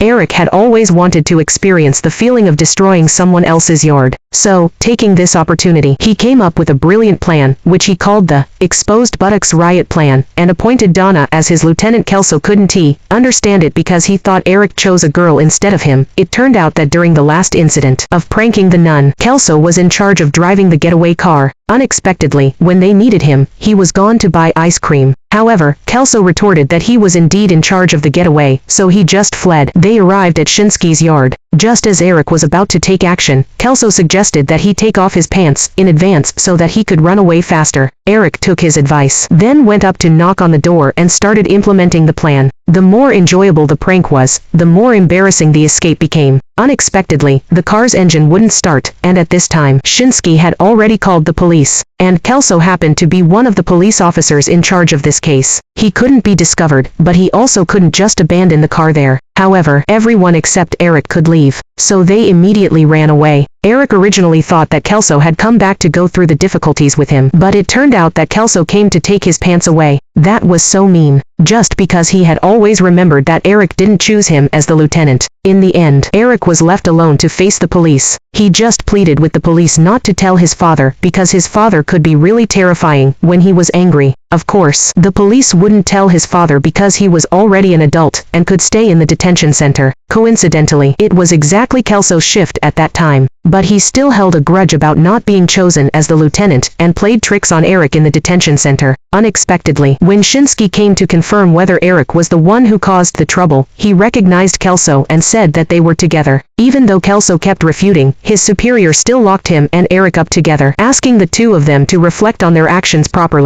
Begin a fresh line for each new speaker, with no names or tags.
Eric had always wanted to experience the feeling of destroying someone else's yard. So, taking this opportunity, he came up with a brilliant plan, which he called the Exposed Buttocks Riot Plan, and appointed Donna as his lieutenant. Kelso couldn't understand it because he thought Eric chose a girl instead of him. It turned out that during the last incident of pranking the nun, Kelso was in charge of driving the getaway car. Unexpectedly, when they needed him, he was gone to buy ice cream. However, Kelso retorted that he was indeed in charge of the getaway, so he just fled. They arrived at Shinsuke's yard. Just as Eric was about to take action, Kelso suggested that he take off his pants in advance so that he could run away faster. Eric took his advice, then went up to knock on the door and started implementing the plan. The more enjoyable the prank was, the more embarrassing the escape became. Unexpectedly, the car's engine wouldn't start, and at this time, Shinsuke had already called the police, and Kelso happened to be one of the police officers in charge of this case. He couldn't be discovered, but he also couldn't just abandon the car there. However, everyone except Eric could leave, so they immediately ran away. Eric originally thought that Kelso had come back to go through the difficulties with him, but it turned out that Kelso came to take his pants away. That was so mean, just because he had always remembered that Eric didn't choose him as the lieutenant. In the end, Eric was left alone to face the police. He just pleaded with the police not to tell his father, because his father could be really terrifying when he was angry. Of course, the police wouldn't tell his father because he was already an adult and could stay in the detention center. Coincidentally, it was exactly Kelso's shift at that time, but he still held a grudge about not being chosen as the lieutenant and played tricks on Eric in the detention center. Unexpectedly, when Shinsuke came to confirm whether Eric was the one who caused the trouble, he recognized Kelso and said that they were together. Even though Kelso kept refuting, his superior still locked him and Eric up together, asking the two of them to reflect on their actions properly.